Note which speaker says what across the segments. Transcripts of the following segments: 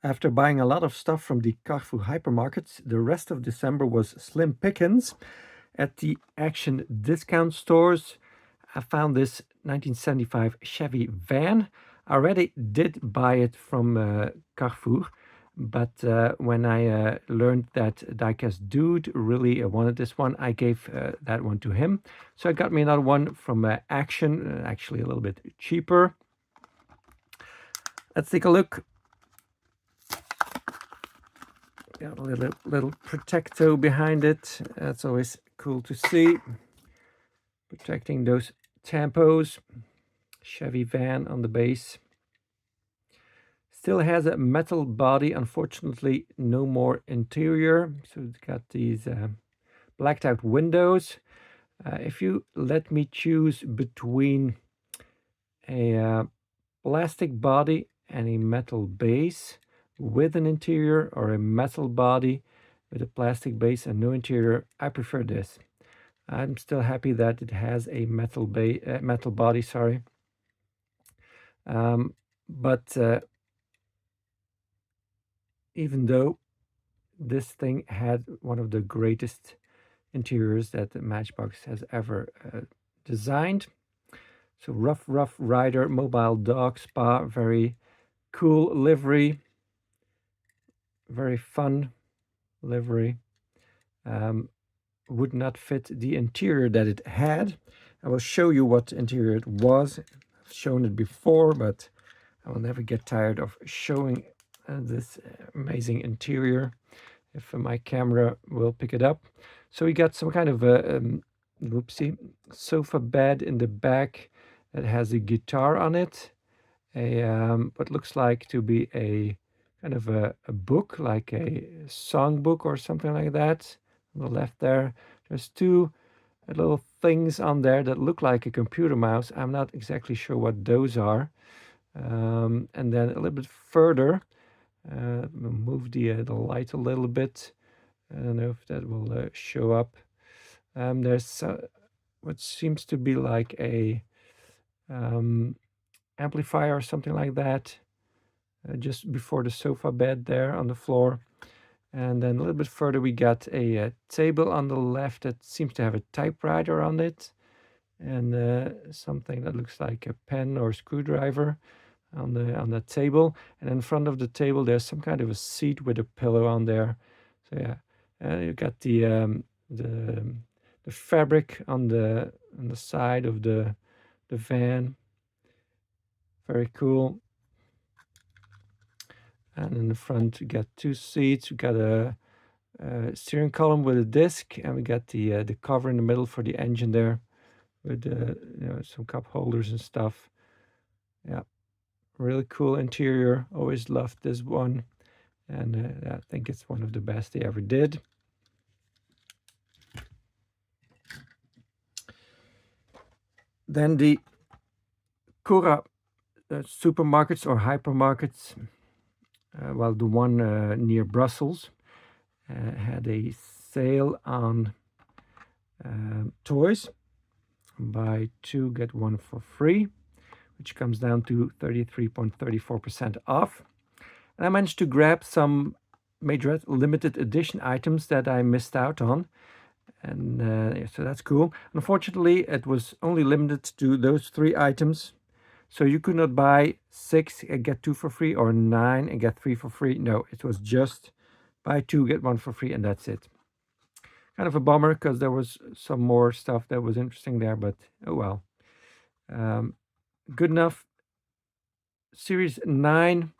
Speaker 1: After buying a lot of stuff from the Carrefour hypermarkets, the rest of December was slim pickings. At the Action discount stores, I found this 1975 Chevy van. I already did buy it from Carrefour, but when I learned that Diecast Dude really wanted this one, I gave that one to him. So I got me another one from Action, actually a little bit cheaper. Let's take a look. Got a little protecto behind it. That's always cool to see. Protecting those tampos. Chevy van on the base. Still has a metal body. Unfortunately, no more interior. So it's got these blacked out windows. If you let me choose between a plastic body and a metal base with an interior, or a metal body with a plastic base and no interior, I prefer this. I'm still happy that it has a metal body, sorry. But even though this thing had one of the greatest interiors that the Matchbox has ever designed. So Rough Rider Mobile Dog Spa, very cool livery, very fun livery. Would not fit the interior that it had. I will show you what interior it was. I've shown it before, but I will never get tired of showing this amazing interior if my camera will pick it up. So we got some kind of a whoopsie sofa bed in the back that has a guitar on it, what looks like to be a kind of a book, like a song book or something like that. On the left there's two little things on there that look like a computer mouse. I'm not exactly sure what those are. And then a little bit further, we'll move the light a little bit. I don't know if that will show up. There's what seems to be like a amplifier or something like that, just before the sofa bed there on the floor. And then a little bit further we got a table on the left that seems to have a typewriter on it, and something that looks like a pen or screwdriver on the table. And in front of the table there's some kind of a seat with a pillow on there. So yeah, you got the fabric on the side of the van. Very cool. And in the front you got two seats. We got a steering column with a disc, and we got the cover in the middle for the engine there, with some cup holders and stuff. Yeah, really cool interior. Always loved this one, and I think it's one of the best they ever did. Then the Cura supermarkets or hypermarkets, well, the one near Brussels had a sale on toys. Buy two, get one for free, which comes down to 33.34% off. And I managed to grab some Majorette limited edition items that I missed out on. And so that's cool. Unfortunately, it was only limited to those 3 items. So you could not buy 6 and get 2 for free, or 9 and get 3 for free. No, it was just buy 2, get 1 for free, and that's it. Kind of a bummer, because there was some more stuff that was interesting there, but oh well. Good enough. Series 9.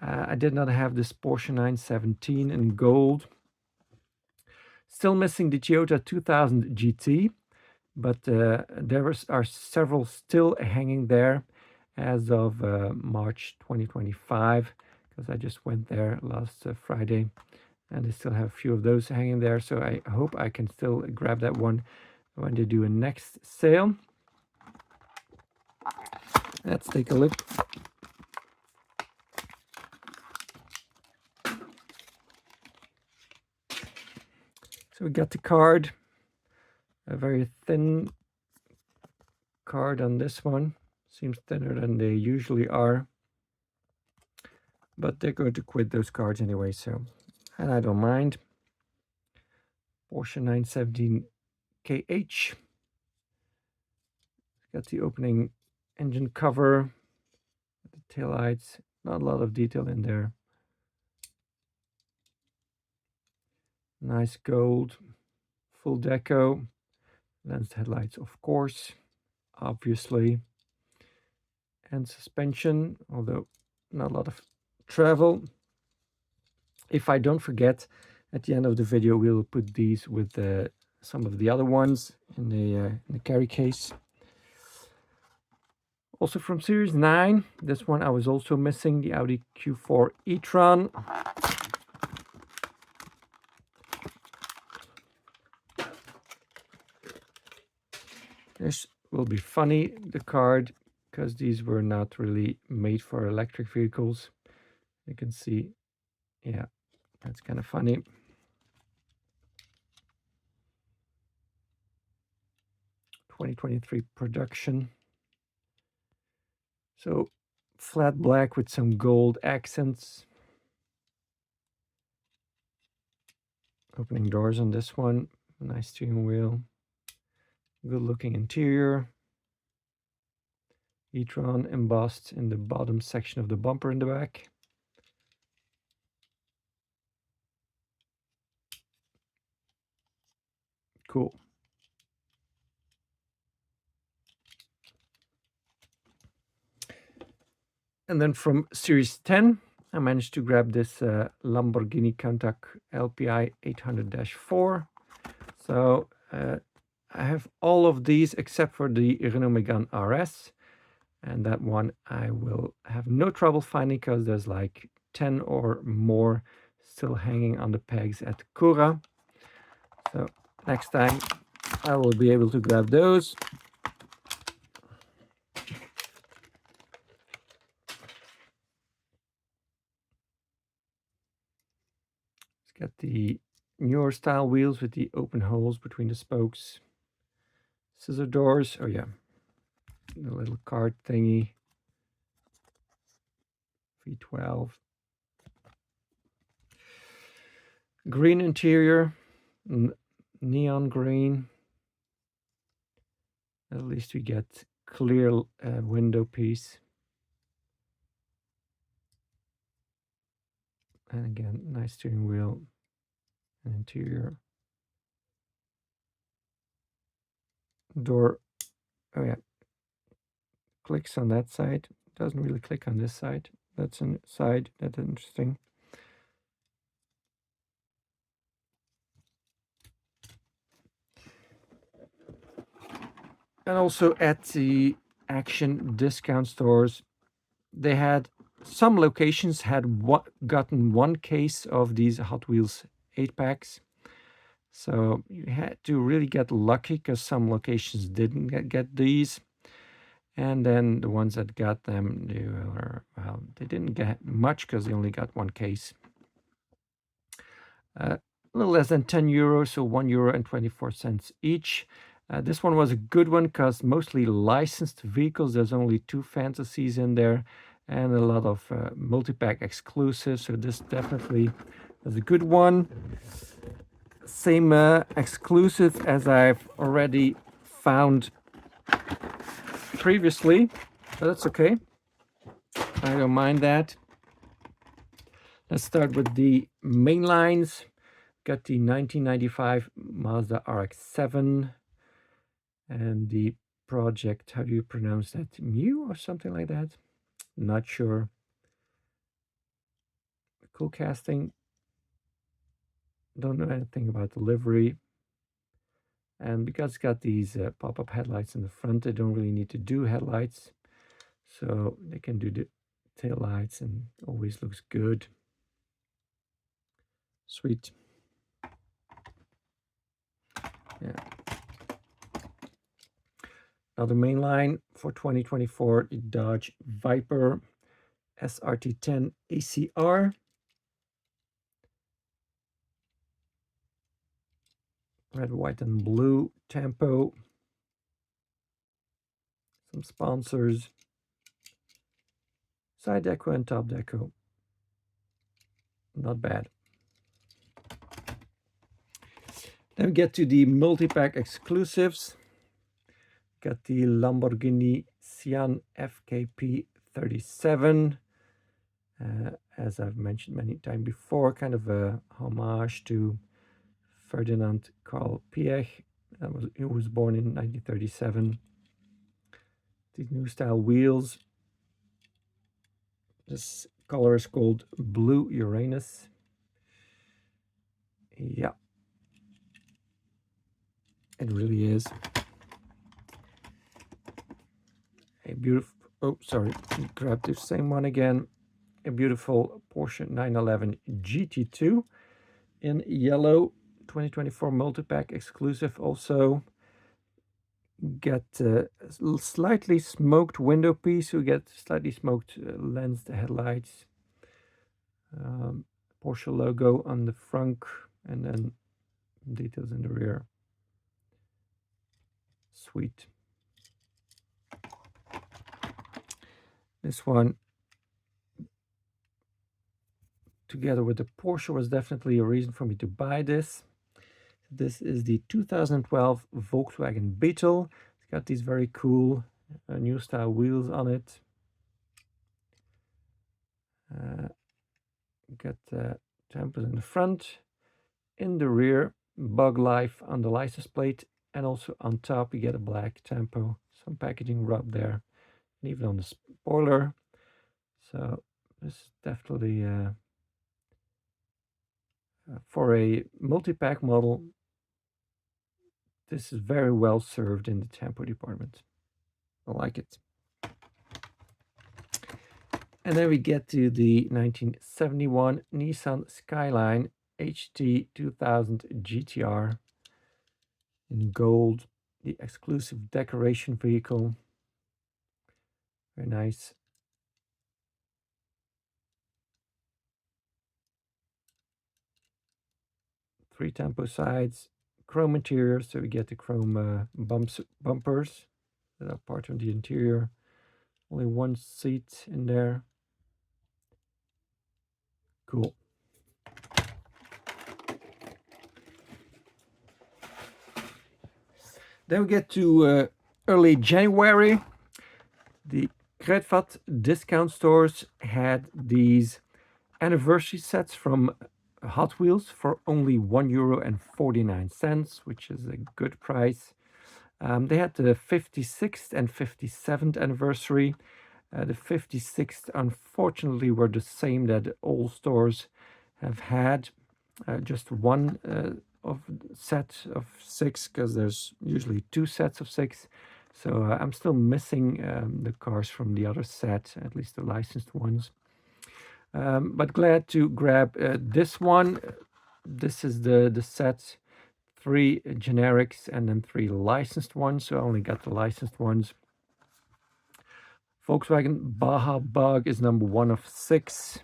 Speaker 1: I did not have this Porsche 917 in gold. Still missing the Toyota 2000 GT, but there are several still hanging there as of March 2025, because I just went there last Friday, and they still have a few of those hanging there. So I hope I can still grab that one when they do a next sale. Let's take a look. So we got the card, a very thin card on this one. Seems thinner than they usually are. but they're going to quit those cards anyway, so, and I don't mind. Porsche 917 KH. Got the opening engine cover, the taillights, not a lot of detail in there. Nice gold, full deco, lensed headlights, of course, obviously, and suspension, although not a lot of travel. If I don't forget, at the end of the video, we'll put these with some of the other ones in the carry case. Also from Series 9, this one I was also missing, the Audi Q4 e-tron. This will be funny, the card, because these were not really made for electric vehicles. You can see, yeah, that's kind of funny. '23 production. So flat black with some gold accents. Opening doors on this one. Nice steering wheel. Good looking interior. e-tron embossed in the bottom section of the bumper in the back. Cool. And then from Series 10, I managed to grab this Lamborghini Countach LPI 800-4. So I have all of these except for the Renault Megane RS. And that one I will have no trouble finding because there's like 10 or more still hanging on the pegs at Cura. So next time I will be able to grab those. Let's get the newer style wheels with the open holes between the spokes. Scissor doors, oh yeah, the little card thingy. V12. Green interior, neon green. At least we get clear window piece. And again, nice steering wheel and interior. Door, oh yeah, clicks on that side. Doesn't really click on this side. That's a side, that's interesting. And also at the Action discount stores, they had some locations had gotten one case of these Hot Wheels 8-packs. So you had to really get lucky because some locations didn't get these. And then the ones that got them, they were, well, they didn't get much because they only got one case. A little less than 10 euros, so €1.24 each. This one was a good one because mostly licensed vehicles. There's only 2 fantasies in there and a lot of multi-pack exclusives. So this definitely was a good one. Same exclusive as I've already found previously, but that's okay. I don't mind that. Let's start with the main lines. Got the 1995 Mazda RX-7 and the project, how do you pronounce that? Mew or something like that? Not sure. Cool casting. Don't know anything about the livery. And because it's got these pop-up headlights in the front, they don't really need to do headlights. So they can do the tail lights and always looks good. Sweet. Yeah. Now the main line for 2024, the Dodge Viper SRT10 ACR. Red, white, and blue tempo. Some sponsors. Side deco and top deco. Not bad. Then we get to the multi-pack exclusives. Got the Lamborghini Sian FKP 37. As I've mentioned many times before, kind of a homage to Ferdinand Karl Piech. He was born in 1937. These new style wheels. This color is called Blue Uranus. Yeah, it really is a beautiful. Oh, sorry, grab the same one again. A beautiful Porsche 911 GT2 in yellow, 2024 multi-pack exclusive. Also get slightly smoked window piece. We get slightly smoked lensed headlights. Porsche logo on the front, and then details in the rear. Sweet. This one, together with the Porsche, was definitely a reason for me to buy this. This is the 2012 Volkswagen Beetle. It's got these very cool new style wheels on it. Got tampers in the front, in the rear, Bug Life on the license plate, and also on top you get a black tampo, some packaging rub there, and even on the spoiler. So this is definitely for a multi-pack model. This is very well served in the tampo department. I like it. And then we get to the 1971 Nissan Skyline HT 2000 GTR in gold, the exclusive decoration vehicle. Very nice. Three tampo sides, chrome interior, so we get the chrome bumpers that are part of the interior. Only one seat in there. Cool. Then we get to early January. The Kruidvat discount stores had these anniversary sets from Hot Wheels for only €1.49, which is a good price. They had the 56th and 57th anniversary. The 56th, unfortunately, were the same that all stores have had. Just one set of 6, because there's usually 2 sets of 6. So I'm still missing the cars from the other set, at least the licensed ones. But glad to grab this one. This is the set, 3 generics and then 3 licensed ones. So I only got the licensed ones. Volkswagen Baja Bug is number 1 of 6.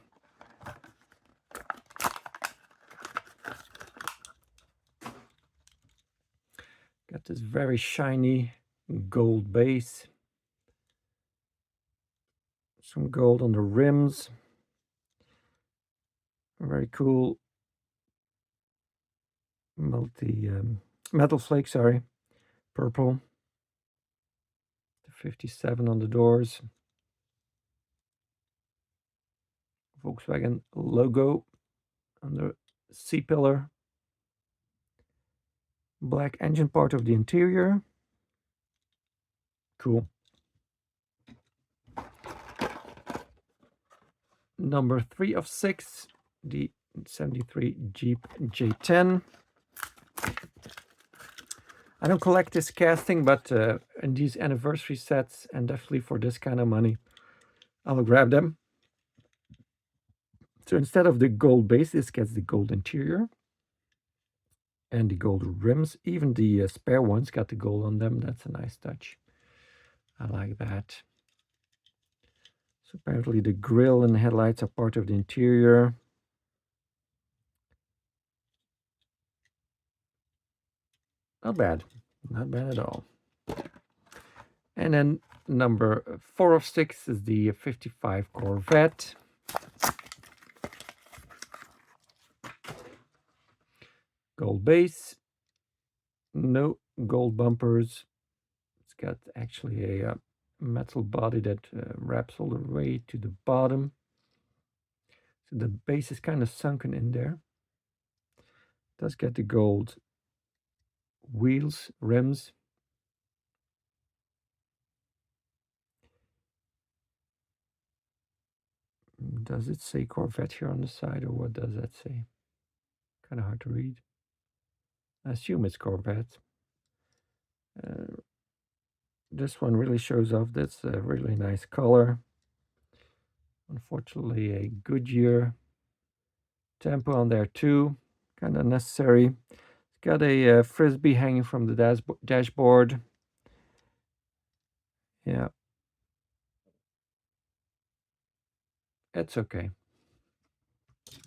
Speaker 1: Got this very shiny gold base. Some gold on the rims. Very cool. Metal flake, sorry. Purple. The 57 on the doors. Volkswagen logo on the C-pillar. Black engine part of the interior. Cool. Number 3 of 6, the 73 Jeep J10. I don't collect this casting, but in these anniversary sets, and definitely for this kind of money, I'll grab them. So instead of the gold base, this gets the gold interior and the gold rims. Even the spare ones got the gold on them. That's a nice touch. I like that. So apparently the grille and headlights are part of the interior. Not bad. Not bad at all. And then number 4 of 6 is the 55 Corvette. Gold base, no gold bumpers. It's got actually a metal body that wraps all the way to the bottom. So the base is kind of sunken in there. It does get the gold wheels, rims. Does it say Corvette here on the side, or what does that say? Kind of hard to read. I assume it's Corvette. This one really shows off. That's a really nice color. Unfortunately, a Goodyear tempo on there too. Kind of necessary. It's got a frisbee hanging from the dashboard. Yeah. It's okay.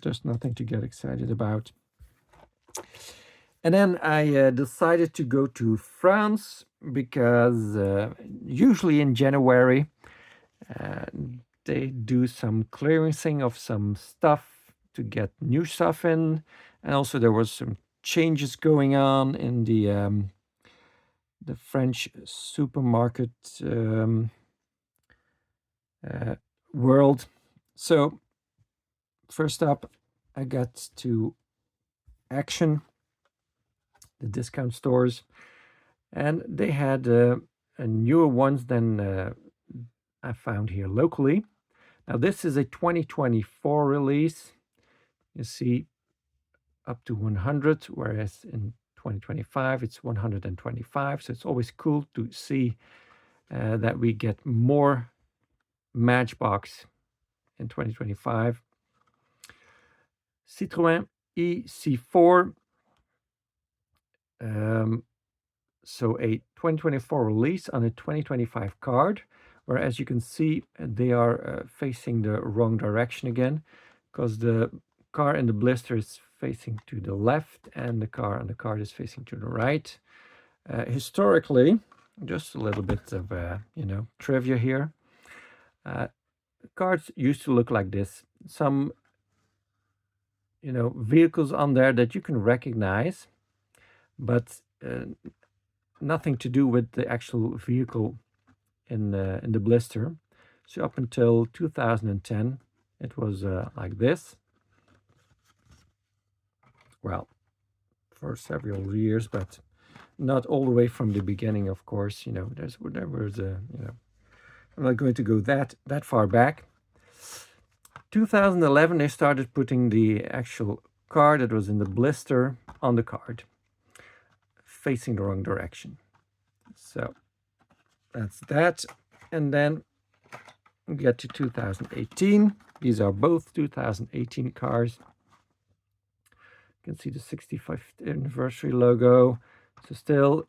Speaker 1: There's nothing to get excited about. And then I decided to go to France because usually in January they do some clearancing of some stuff to get new stuff in, and also there was some changes going on in the French supermarket world. So first up, I got to Action, the discount stores, and they had newer ones than I found here locally. Now this is a 2024 release. You see up to 100, whereas in 2025 it's 125. So it's always cool to see that we get more Matchbox in 2025. Citroën EC4. So a 2024 release on a 2025 card, where as you can see they are facing the wrong direction again, because the car in the blister is facing to the left and the car on the card is facing to the right. Historically, just a little bit of trivia here. Cards used to look like this. Some vehicles on there that you can recognize, but nothing to do with the actual vehicle in the blister. So up until 2010, it was like this. Well, for several years, but not all the way from the beginning, of course. There was I'm not going to go that far back. 2011, they started putting the actual card that was in the blister on the card, facing the wrong direction. So that's that. And then we get to 2018. These are both 2018 cars. You can see the 65th anniversary logo. So still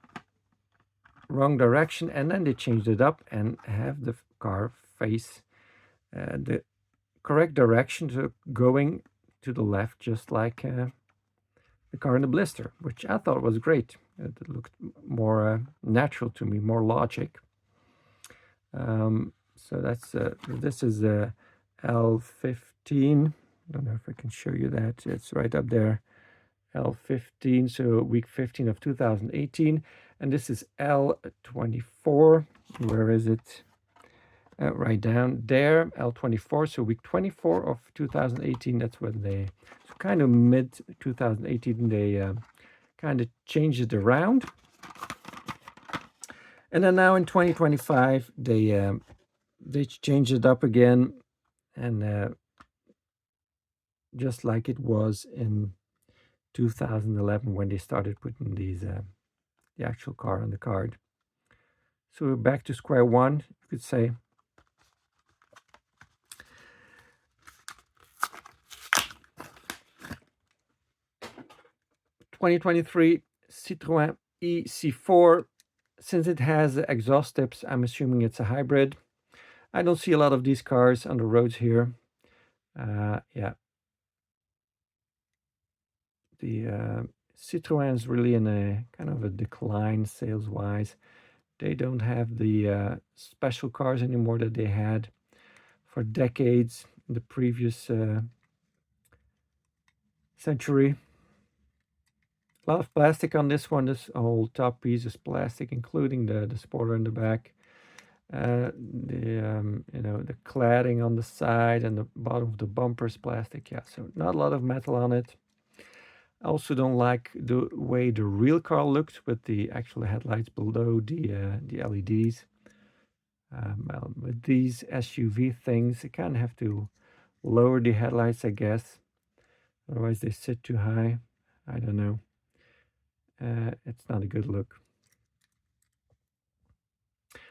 Speaker 1: wrong direction. And then they changed it up and have the car face the correct direction, so going to the left, just like the car in the blister, which I thought was great. It looked more natural to me, more logic. So that's this is L15. I don't know if I can show you that. It's right up there, L15. So week 15 of 2018, and this is L24. Where is it? Right down there, L24. So week 24 of 2018. That's when they, so kind of mid 2018, they kind of changed it around. And then now in 2025, they changed it up again, and just like it was in 2011 when they started putting these the actual car on the card. So we're back to square one, you could say. '23 Citroën EC4. Since it has exhaust tips, I'm assuming it's a hybrid. I don't see a lot of these cars on the roads here. Yeah. The Citroën is really in a kind of a decline sales-wise. They don't have the special cars anymore that they had for decades in the previous century. A lot of plastic on this one. This whole top piece is plastic, including the spoiler in the back. The cladding on the side and the bottom of the bumper is plastic. Yeah, so not a lot of metal on it. I also don't like the way the real car looked with the actual headlights below the LEDs. Well, with these SUV things, you kind of have to lower the headlights, I guess. Otherwise, they sit too high. I don't know. It's not a good look.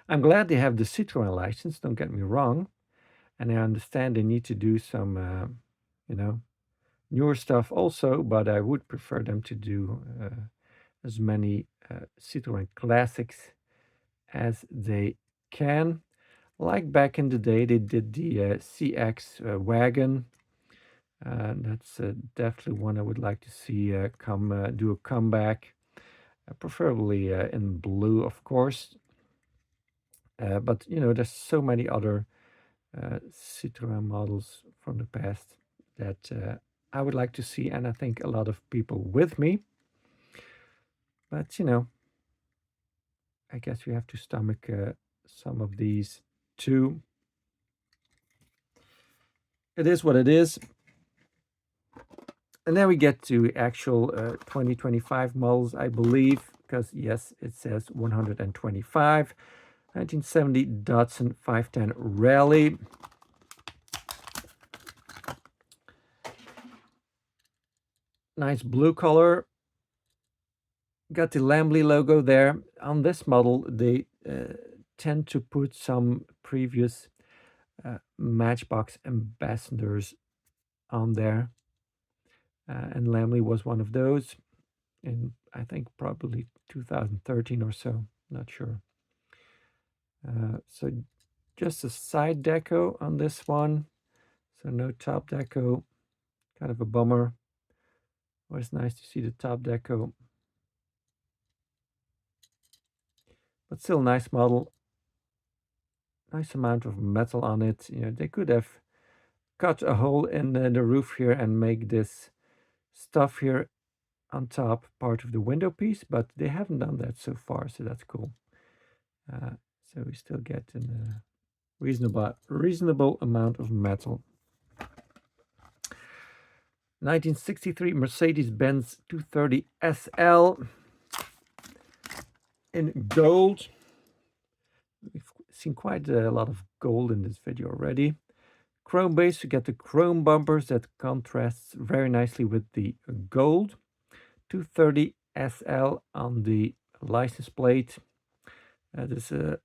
Speaker 1: I'm glad they have the Citroën license, don't get me wrong. And I understand they need to do some, newer stuff also, but I would prefer them to do as many Citroën classics as they can. Like back in the day, they did the CX wagon. That's definitely one I would like to see do a comeback, preferably in blue, of course. But there's so many other Citroën models from the past that I would like to see, and I think a lot of people with me. But I guess we have to stomach some of these too. It is what it is. And then we get to actual 2025 models, I believe, because yes, it says 125. 1970 Datsun 510 Rally. Nice blue color. Got the Lamborghini logo there. On this model, they tend to put some previous Matchbox ambassadors on there. And Lamborghini was one of those in, I think, probably 2013 or so. Not sure. So just a side deco on this one. So no top deco. Kind of a bummer. Always nice to see the top deco. But still nice model. Nice amount of metal on it. They could have cut a hole in the roof here and make this stuff here on top part of the window piece, but they haven't done that so far, so that's cool. So we still get a reasonable amount of metal. 1963 Mercedes-Benz 230 SL in gold. We've seen quite a lot of gold in this video already. Chrome base, you get the chrome bumpers that contrasts very nicely with the gold. 230 SL on the license plate. This is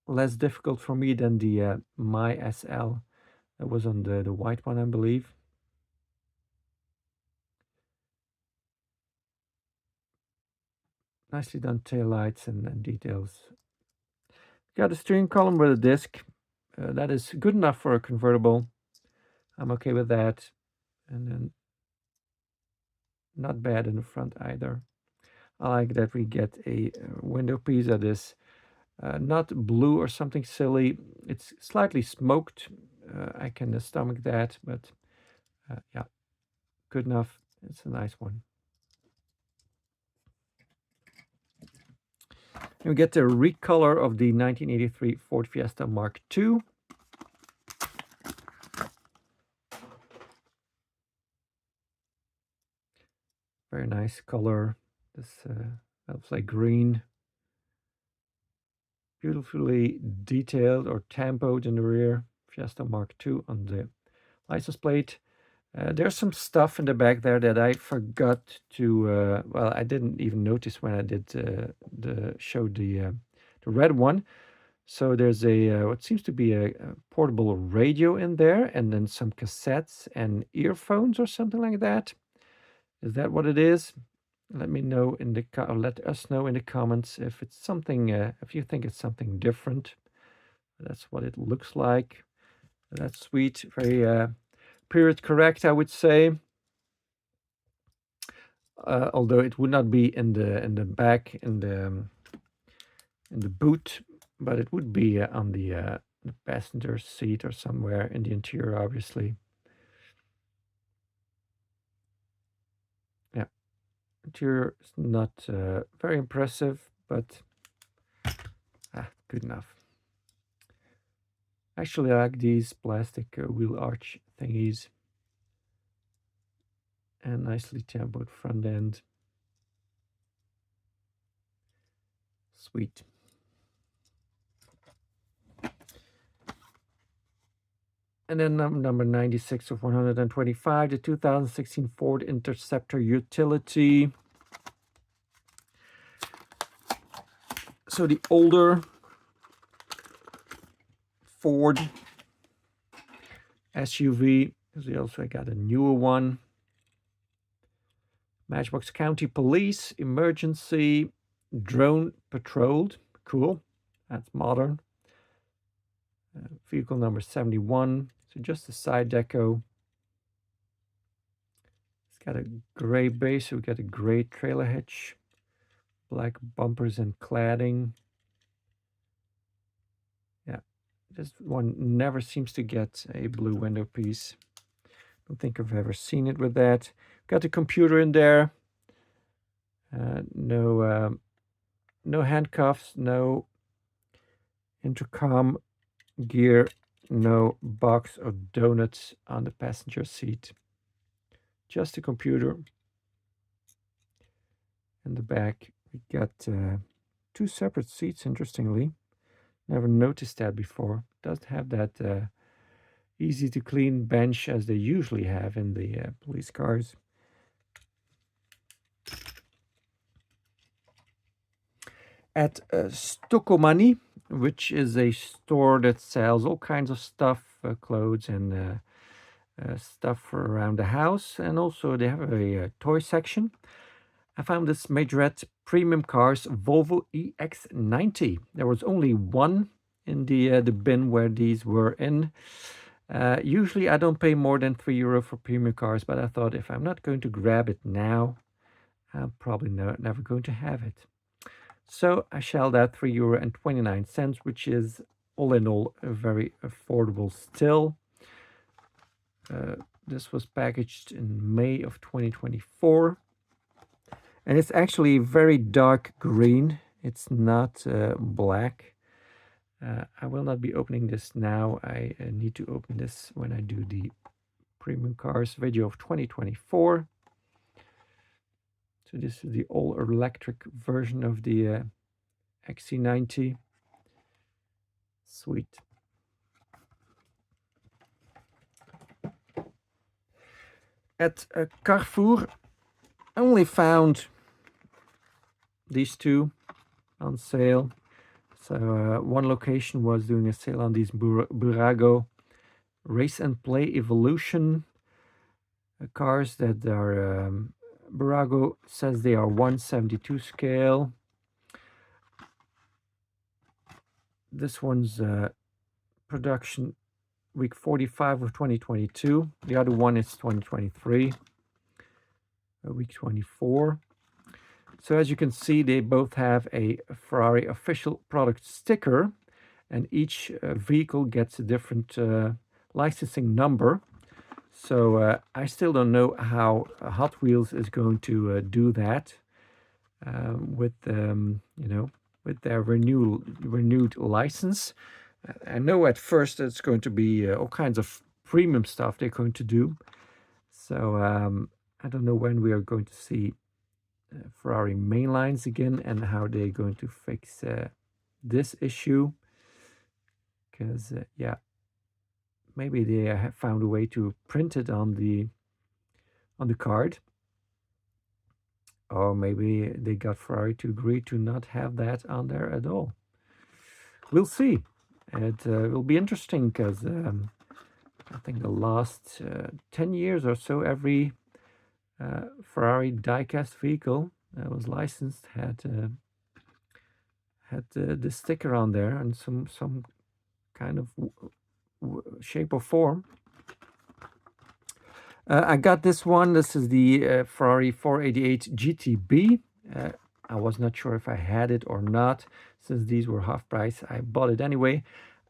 Speaker 1: less difficult for me than the My SL that was on the white one, I believe. Nicely done taillights and details. Got a steering column with a disc. That is good enough for a convertible. I'm okay with that. And then not bad in the front either. I like that we get a window piece that is not blue or something silly. It's slightly smoked. I can stomach that, but yeah, good enough. It's a nice one. And we get the recolor of the 1983 Ford Fiesta Mark II. Very nice color. This looks like green. Beautifully detailed or tempoed in the rear. Fiesta Mark II on the license plate. There's some stuff in the back there that I forgot to, well, I didn't even notice when I did show the red one. So there's a what seems to be a portable radio in there, and then some cassettes and earphones or something like that. Is that what it is? Let me know in the let us know in the comments if it's something, if you think it's something different. That's what it looks like. That's sweet. Very period correct, I would say. Although it would not be in the back in the boot, but it would be on the passenger seat or somewhere in the interior, obviously. Yeah, Interior is not very impressive, but good enough. Actually, I like these plastic wheel arch thingies. And nicely tempered front end. Sweet. And then number 96 of 125, the 2016 Ford Interceptor Utility. So the older Ford SUV, because we also got a newer one. Matchbox County Police, Emergency, Drone Patrolled. Cool. That's modern. Vehicle number 71. So just a side deco. It's got a gray base, so we got a gray trailer hitch. Black bumpers and cladding. Yeah, this one never seems to get a blue window piece. Don't think I've ever seen it with that. Got the computer in there. No handcuffs, no intercom gear, no box or donuts on the passenger seat. Just a computer. In the back, we got 2 separate seats, interestingly. Never noticed that before. Doesn't have that easy to clean bench as they usually have in the police cars. At Stokomani, which is a store that sells all kinds of stuff, clothes and stuff for around the house. And also they have a toy section. I found this Majorette Premium Cars Volvo EX90. There was only one in the bin where these were in. Usually I don't pay more than €3 for premium cars, but I thought if I'm not going to grab it now, I'm probably never going to have it. So I shelled out €3.29, which is all in all very affordable still. This was packaged in May of 2024. And it's actually very dark green. It's not black. I will not be opening this now. I need to open this when I do the Premium Cars video of 2024. So this is the all-electric version of the XC90. Sweet. At Carrefour, I only found these two on sale. So one location was doing a sale on these Bburago Race and Play Evolution cars that are Bburago says they are 1/72 scale. This one's production week 45 of 2022. The other one is 2023, week 24. So as you can see, they both have a Ferrari official product sticker, and each vehicle gets a different licensing number. So I still don't know how Hot Wheels is going to do that with with their renewed license. I know at first it's going to be all kinds of premium stuff they're going to do. So I don't know when we are going to see Ferrari mainlines again and how they're going to fix this issue. Because yeah, maybe they have found a way to print it on the card. Or maybe they got Ferrari to agree to not have that on there at all. We'll see. It will be interesting because I think the last 10 years or so, every Ferrari diecast vehicle that was licensed had the sticker on there and some kind of shape or form. I got this one. This is the Ferrari 488 GTB. I was not sure if I had it or not. Since these were half price, I bought it anyway.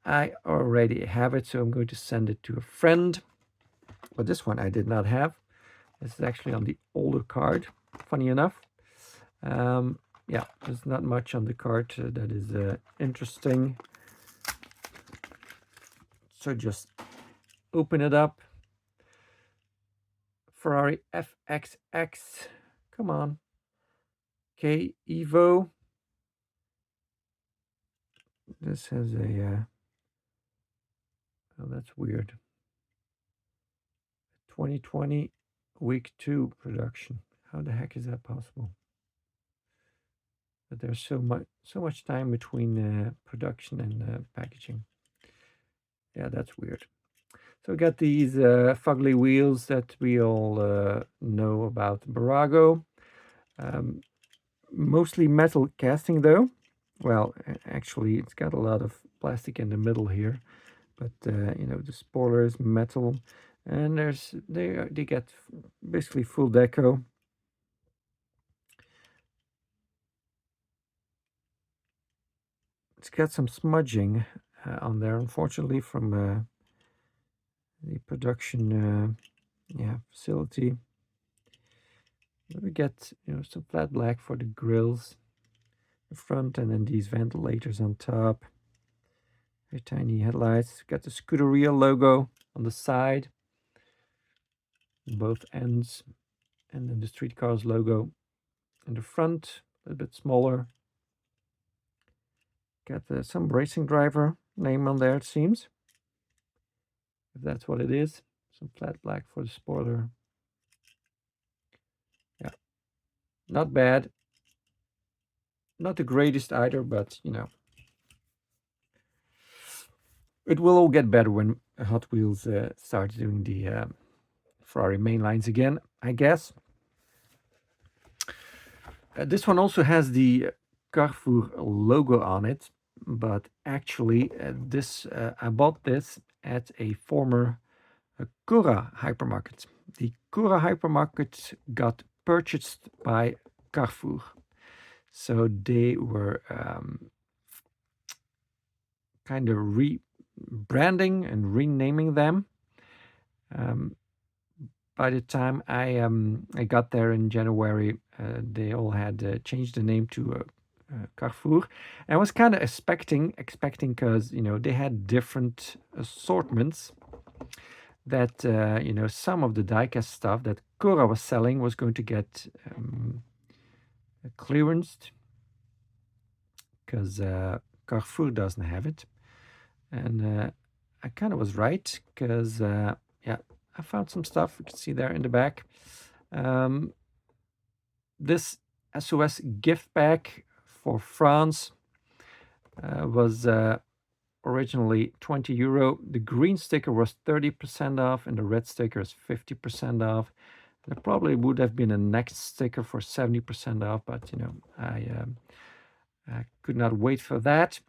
Speaker 1: I already have it, so I'm going to send it to a friend. But this one I did not have. This is actually on the older card. funny enough. Yeah, there's not much on the cart that is interesting. So just open it up. Ferrari FXX. Come on. Okay, Evo. This has a... oh, that's weird. 2020 week 2 production. How the heck is that possible? But there's so much time between production and packaging. Yeah, that's weird. So we got these fugly wheels that we all know about Bburago. Mostly metal casting though. Well, actually it's got a lot of plastic in the middle here, but you know, the spoiler is metal, and they get basically full deco. It's got some smudging on there, unfortunately, from the production facility. We get, you know, some flat black for the grills, the front, and then these ventilators on top. Very tiny headlights. Got the Scuderia logo on the side, both ends, and then the street cars logo in the front, a little bit smaller. Got some racing driver name on there, it seems, if that's what it is. Some flat black for the spoiler. Yeah, not bad. Not the greatest either, but you know, it will all get better when Hot Wheels starts doing the Ferrari main lines again, I guess. This one also has the Carrefour logo on it, but actually I bought this at a former Cura hypermarket. The Cura hypermarket got purchased by Carrefour. So they were kind of rebranding and renaming them. By the time I got there in January, they all had changed the name to Carrefour. And I was kind of expecting because, you know, they had different assortments that, you know, some of the diecast stuff that Cura was selling was going to get clearanced because Carrefour doesn't have it. And I kind of was right because, yeah, I found some stuff you can see there in the back. This SOS gift bag for France was originally €20. The green sticker was 30% off and the red sticker is 50% off. There probably would have been a next sticker for 70% off, but you know, I could not wait for that.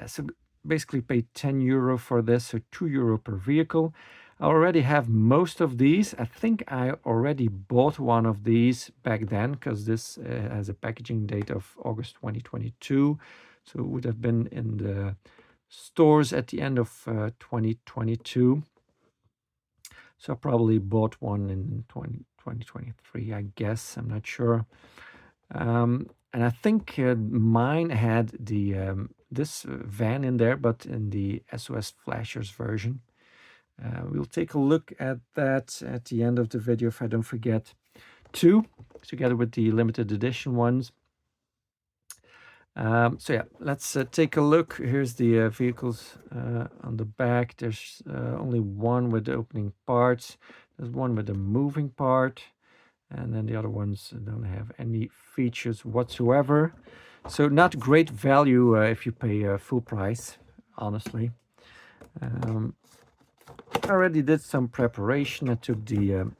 Speaker 1: So basically paid €10 for this, so €2 per vehicle. I already have most of these. I think I already bought one of these back then because this has a packaging date of August 2022. So it would have been in the stores at the end of 2022. So I probably bought one in 2023, I guess. I'm not sure. And I think mine had the this van in there, but in the SOS Flashers version. We'll take a look at that at the end of the video if I don't forget to, together with the limited edition ones. So yeah, let's take a look. Here's the vehicles on the back. There's only one with the opening parts. There's one with the moving part. And then the other ones don't have any features whatsoever. So not great value if you pay full price, honestly. I already did some preparation. I took the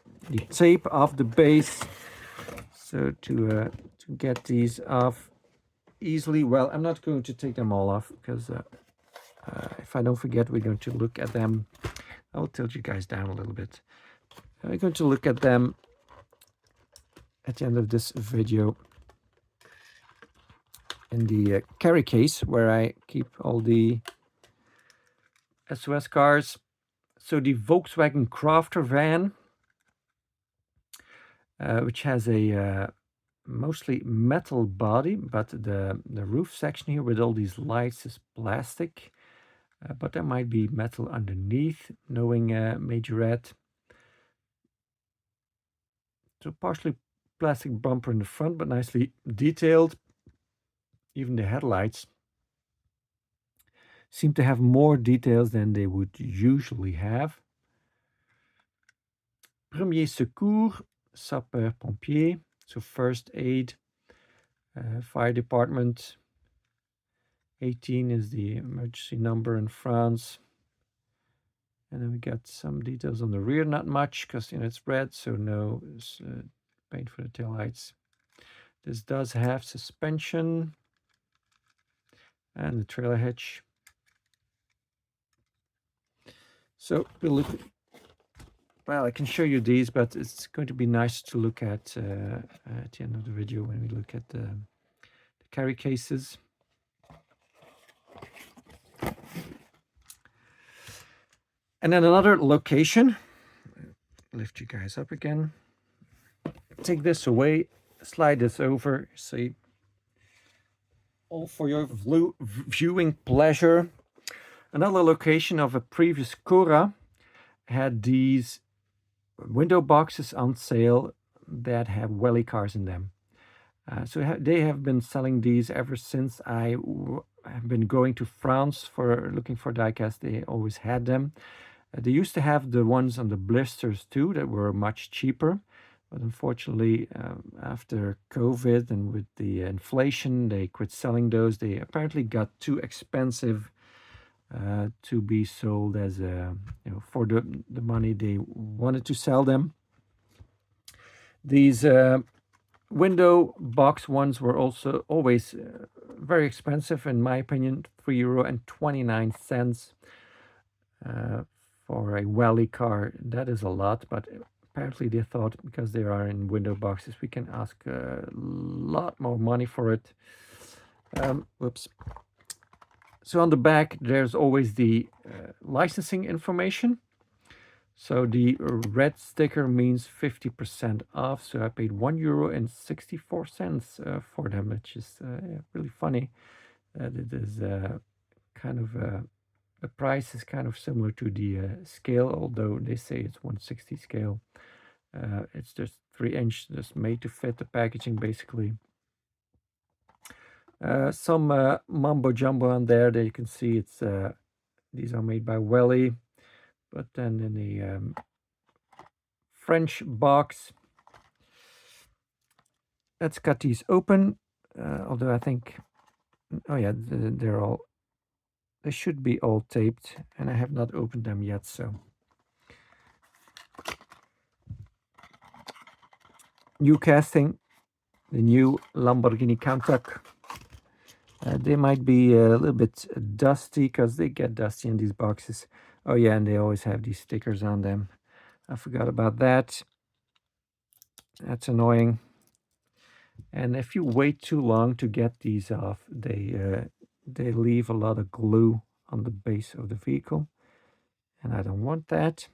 Speaker 1: tape off the base, so to get these off easily. Well, I'm not going to take them all off because if I don't forget, we're going to look at them. I'll tilt you guys down a little bit. We're going to look at them at the end of this video in the carry case where I keep all the SOS cars. So the Volkswagen Crafter van which has a mostly metal body, but the roof section here with all these lights is plastic. But there might be metal underneath, knowing Majorette. So partially plastic bumper in the front, but nicely detailed. Even the headlights seem to have more details than they would usually have. Premier secours, sapeur-pompier, so first aid, fire department. 18 is the emergency number in France. And then we got some details on the rear, not much, because it's red, so no paint for the taillights. This does have suspension and the trailer hitch. So we'll look. Well, I can show you these, but it's going to be nice to look at the end of the video when we look at the carry cases. And then another location. Lift you guys up again. Take this away, slide this over, see. All for your viewing pleasure. Another location of a previous Cora had these window boxes on sale that have Welly cars in them. So they have been selling these ever since I have been going to France for looking for diecast. They always had them. They used to have the ones on the blisters too that were much cheaper. But unfortunately, after COVID and with the inflation, they quit selling those. They apparently got too expensive to be sold as for the money they wanted to sell them. These window box ones were also always very expensive, in my opinion, €3.29 for a Welly car. That is a lot, but apparently they thought because they are in window boxes, we can ask a lot more money for it. Whoops. So on the back, there's always the licensing information. So the red sticker means 50% off. So I paid €1.64 for them, which is really funny. It is kind of the price is kind of similar to the scale, although they say it's 160 scale. It's just 3-inch, just made to fit the packaging basically. Some mumbo jumbo on there that you can see. It's these are made by Welly, but then in the French box. Let's cut these open. Although I think, oh yeah, they should be all taped, and I have not opened them yet. So new casting, the new Lamborghini Countach. They might be a little bit dusty because they get dusty in these boxes. Oh yeah, and they always have these stickers on them. I forgot about that. That's annoying. And if you wait too long to get these off, they leave a lot of glue on the base of the vehicle, and I don't want that.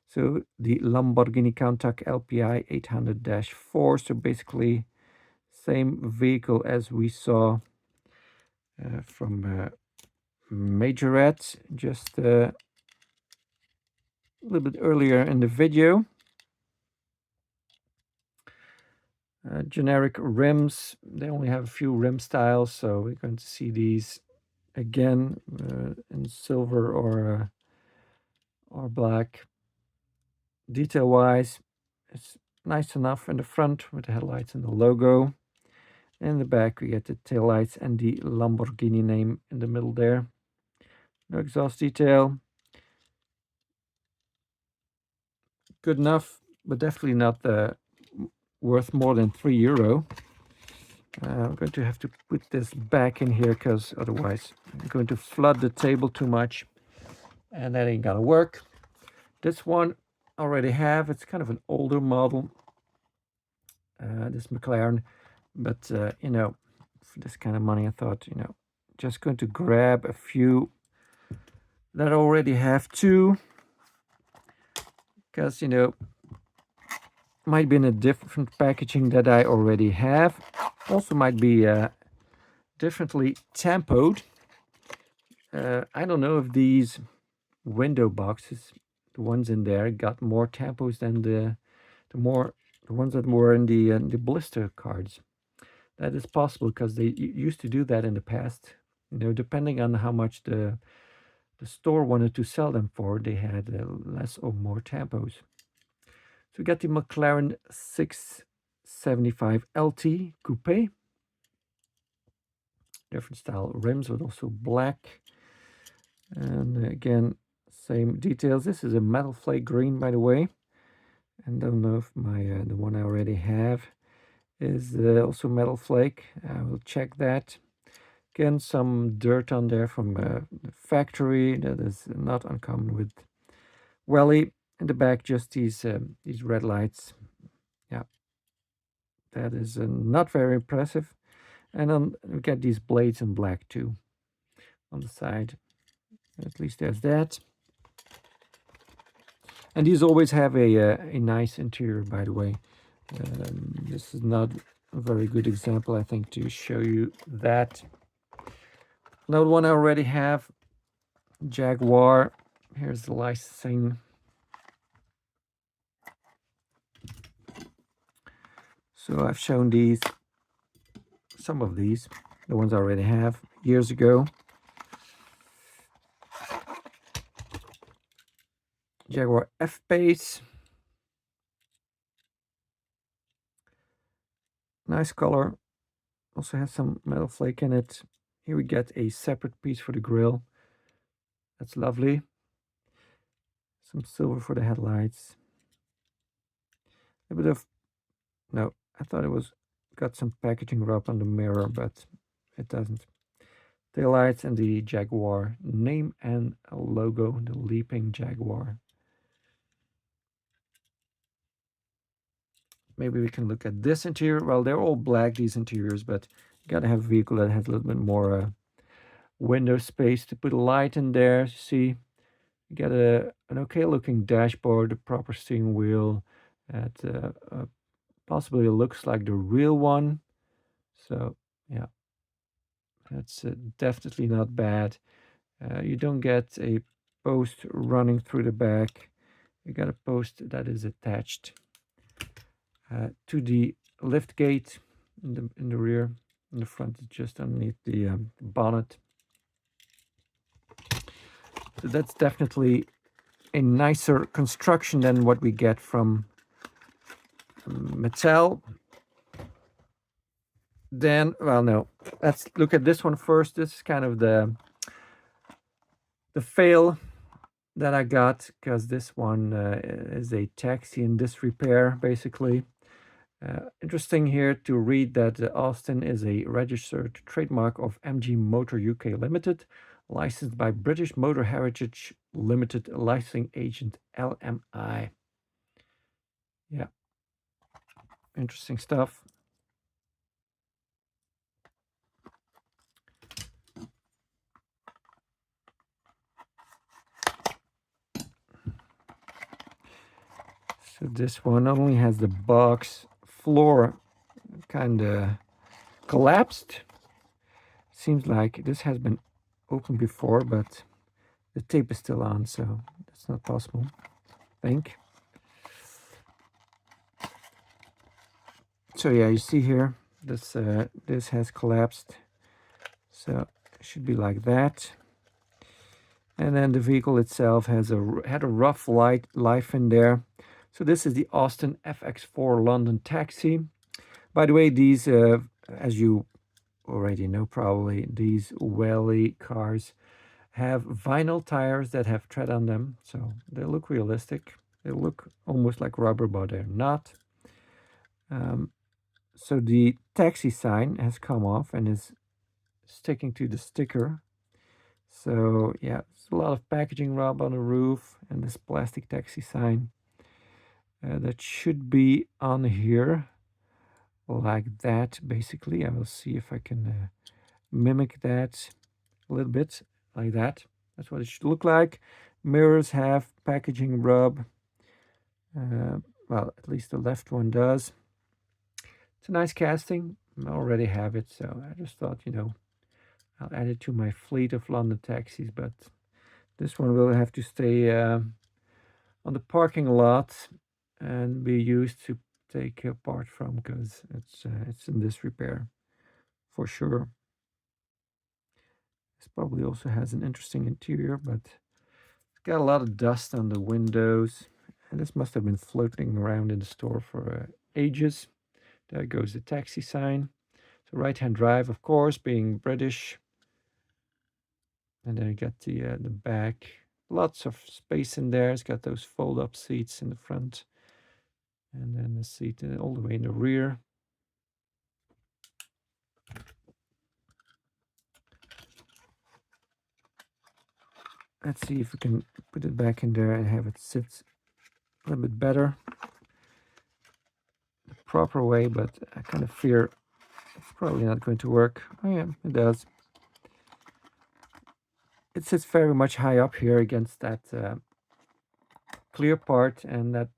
Speaker 1: So the Lamborghini Countach LPI 800-4, so basically same vehicle as we saw from Majorette just a little bit earlier in the video. Generic rims, they only have a few rim styles, so we're going to see these again in silver or black. Detail wise, it's nice enough in the front with the headlights and the logo. In the back we get the taillights and the Lamborghini name in the middle there. No exhaust detail. Good enough, but definitely not worth more than €3. I'm going to have to put this back in here because otherwise I'm going to flood the table too much, and that ain't gonna work. This one I already have. It's kind of an older model, this McLaren, but for this kind of money I thought, just going to grab a few that I already have two, because Might be in a different packaging that I already have. Also might be differently tampoed. I don't know if these window boxes, the ones in there, got more tampos than the ones that were in the blister cards. That is possible because they used to do that in the past. You know, depending on how much the store wanted to sell them for, they had less or more tampos. So we got the McLaren 675 LT Coupe. Different style rims, but also black. And again, same details. This is a metal flake green, by the way. And don't know if my the one I already have is also metal flake. I will check that. Again, some dirt on there from the factory. That is not uncommon with Welly. In the back, just these red lights. Yeah, that is not very impressive. And then we get these blades in black too on the side. At least there's that. And these always have a nice interior, by the way. This is not a very good example, I think, to show you that. Another one I already have, Jaguar. Here's the licensing. So I've shown these, some of these, the ones I already have, years ago. Jaguar F-Pace. Nice color. Also has some metal flake in it. Here we get a separate piece for the grille. That's lovely. Some silver for the headlights. A bit of, no, I thought it was got some packaging rub on the mirror, but it doesn't. Tail lights and the Jaguar name and logo, the leaping Jaguar. Maybe we can look at this interior. Well, they're all black, these interiors, but you gotta have a vehicle that has a little bit more window space to put a light in there. See, you get an okay looking dashboard, a proper steering wheel. That possibly looks like the real one. So yeah, that's definitely not bad. You don't get a post running through the back. You got a post that is attached to the lift gate in the rear. In the front is just underneath the bonnet. So that's definitely a nicer construction than what we get from Mattel. Then, well, no, let's look at this one first. This is kind of the fail that I got, because this one is a taxi in disrepair, basically. Interesting here to read that Austin is a registered trademark of MG Motor UK Limited, licensed by British Motor Heritage Limited licensing agent LMI. Yeah, interesting stuff. So this one not only has the box floor kind of collapsed. Seems like this has been opened before, but the tape is still on, so that's not possible, I think. So yeah, you see here, this has collapsed. So it should be like that. And then the vehicle itself had a rough life in there. So this is the Austin FX4 London Taxi. By the way, these, as you already know probably, these Welly cars have vinyl tires that have tread on them. So they look realistic. They look almost like rubber, but they're not. So the taxi sign has come off and is sticking to the sticker. So yeah, there's a lot of packaging rub on the roof and this plastic taxi sign. That should be on here like that, basically. I will see if I can mimic that a little bit like that. That's what it should look like. Mirrors have packaging rub. Well, at least the left one does. It's a nice casting. I already have it, so I just thought, you know, I'll add it to my fleet of London taxis, but this one will have to stay on the parking lot and be used to take apart from, because it's in disrepair for sure. This probably also has an interesting interior, but it's got a lot of dust on the windows, and this must have been floating around in the store for ages. There goes the taxi sign. So right-hand drive, of course, being British. And then you got the back. Lots of space in there. It's got those fold-up seats in the front. And then the seat all the way in the rear. Let's see if we can put it back in there and have it sit a little bit better. The proper way, but I kind of fear it's probably not going to work. Oh yeah, it does. It sits very much high up here against that clear part, and that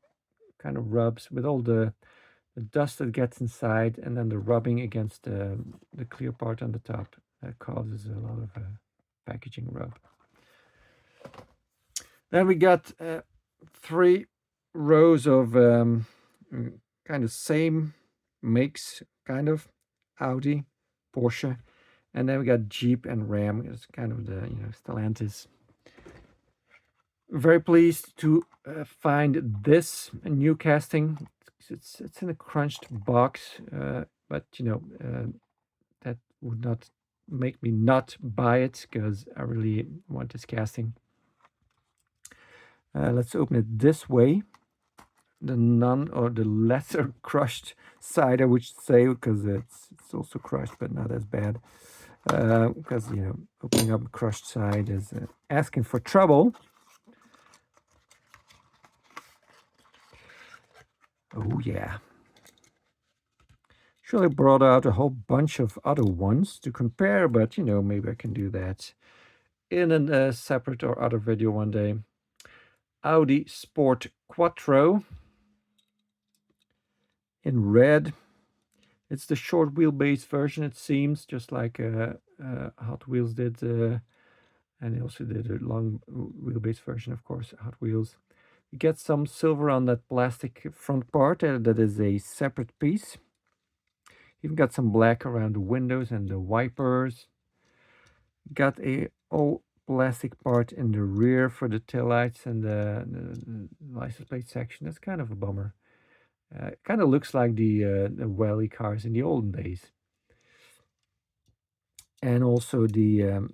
Speaker 1: kind of rubs with all the dust that gets inside, and then the rubbing against the clear part on the top. That causes a lot of packaging rub. Then we got 3 rows of kind of same makes, kind of Audi, Porsche, and then we got Jeep and Ram. It's kind of the, you know, Stellantis. Very pleased to find this new casting. It's in a crunched box, but you know, that would not make me not buy it, because I really want this casting. Let's open it this way. The lesser crushed side, I would say, because it's also crushed, but not as bad. Because, you know, opening up a crushed side is asking for trouble. Oh yeah. Surely brought out a whole bunch of other ones to compare, but you know, maybe I can do that in a separate or other video one day. Audi Sport Quattro in red. It's the short wheelbase version, it seems, just like Hot Wheels did, and they also did a long wheelbase version, of course, Hot Wheels. You get some silver on that plastic front part, that is a separate piece. You've got some black around the windows and the wipers. Got a all plastic part in the rear for the taillights and the license plate section. That's kind of a bummer. It kind of looks like the Welly cars in the olden days. And also the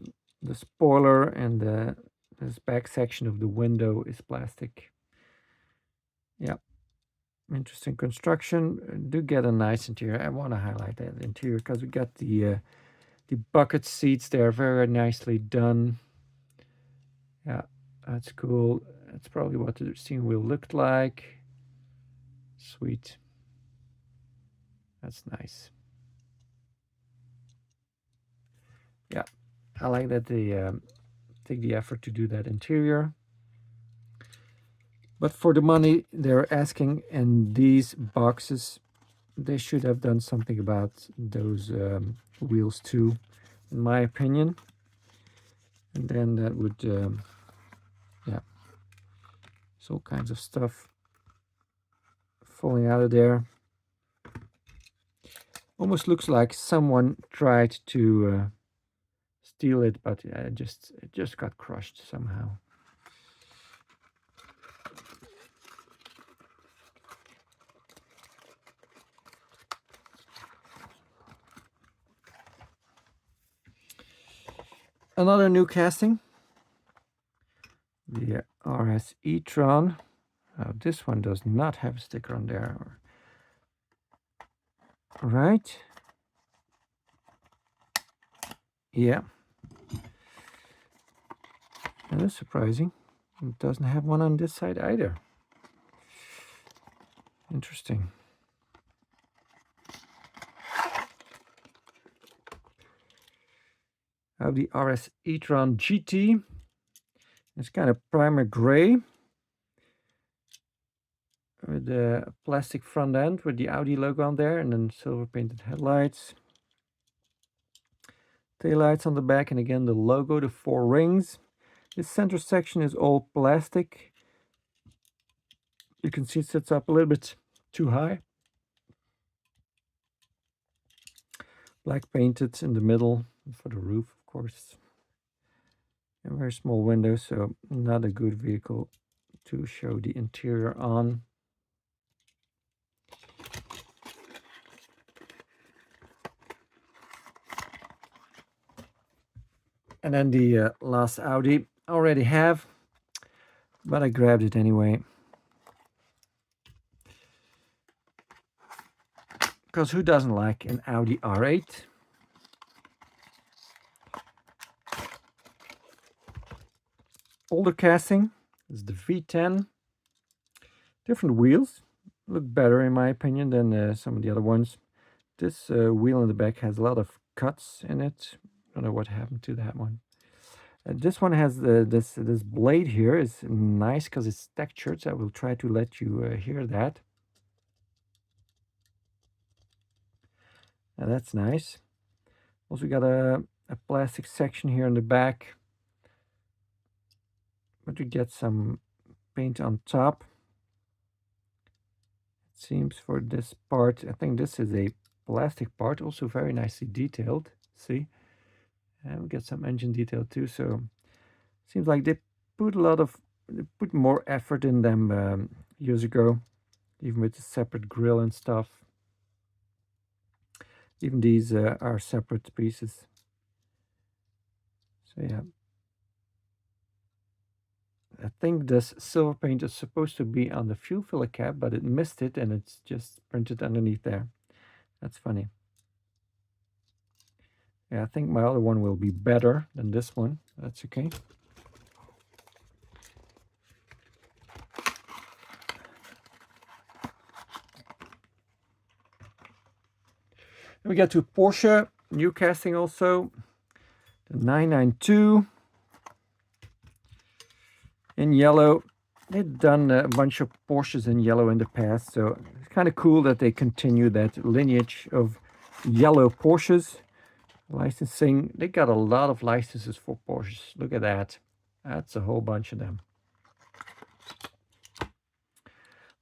Speaker 1: spoiler and this back section of the window is plastic. Yeah, interesting construction. Do get a nice interior. I want to highlight that interior because we got the bucket seats there, very nicely done. Yeah, that's cool. That's probably what the steering wheel looked like. Sweet. That's nice. Yeah, I like that they take the effort to do that interior. But for the money they're asking in these boxes, they should have done something about those wheels too, in my opinion. And then that would, yeah, there's all kinds of stuff falling out of there. Almost looks like someone tried to steal it, but it just got crushed somehow. Another new casting, the RS e-tron. This one does not have a sticker on there. Right? Yeah. That is surprising. It doesn't have one on this side either. Interesting. I have the RS e-tron GT. It's kind of primer gray. with the plastic front end with the Audi logo on there, and then silver painted headlights. Taillights on the back, and again the logo, the 4 rings. This center section is all plastic. You can see it sits up a little bit too high. Black painted in the middle for the roof, of course. And very small windows, so not a good vehicle to show the interior on. And then the last Audi I already have, but I grabbed it anyway. Because who doesn't like an Audi R8? Older casting. This is the V10. Different wheels. Look better in my opinion than some of the other ones. This wheel in the back has a lot of cuts in it. I don't know what happened to that one. This one has this blade here is nice because it's textured, so I will try to let you hear that. Now that's nice. Also got a plastic section here in the back, but we get some paint on top. It seems for this part, I think this is a plastic part, also very nicely detailed. See? And we get some engine detail too, so seems like they put more effort in them years ago, even with the separate grille and stuff. Even these are separate pieces. So yeah. I think this silver paint is supposed to be on the fuel filler cap, but it missed it and it's just printed underneath there. That's funny. Yeah, I think my other one will be better than this one. That's okay. And we get to Porsche, new casting also. The 992 in yellow. They've done a bunch of Porsches in yellow in the past, so it's kind of cool that they continue that lineage of yellow Porsches. Licensing, they got a lot of licenses for Porsches. Look at that. That's a whole bunch of them.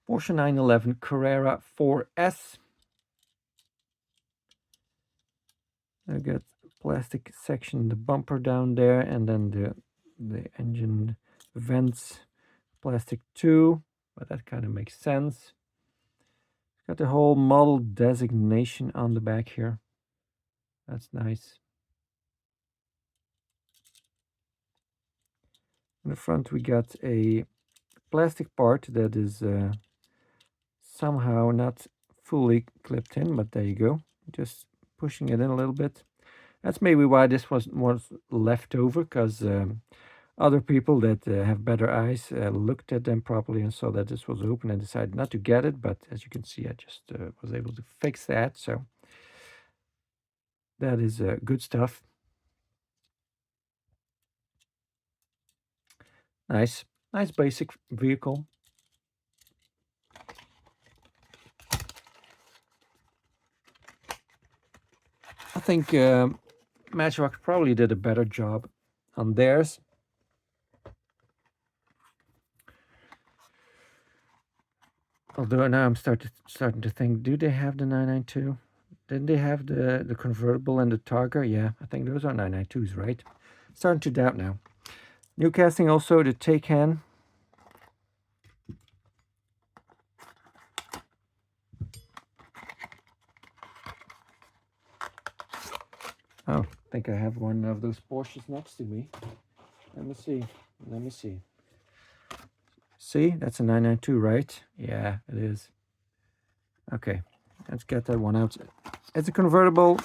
Speaker 1: Porsche 911 Carrera 4S. I got plastic section in the bumper down there, and then the engine vents, plastic too, but that kind of makes sense. Got the whole model designation on the back here. That's nice. In the front we got a plastic part that is somehow not fully clipped in, but there you go. Just pushing it in a little bit. That's maybe why this was left over, because other people that have better eyes looked at them properly and saw that this was open and decided not to get it. But as you can see, I just was able to fix that. So that is good stuff. Nice basic vehicle. I think Matchbox probably did a better job on theirs. Although now I'm starting to think, do they have the 992? Didn't they have the convertible and the Targa? Yeah, I think those are 992s, right? Starting to doubt now. New casting also, the Taycan. Oh, I think I have one of those Porsches next to me. Let me see. See, that's a 992, right? Yeah, it is. Okay, let's get that one out. It's a convertible.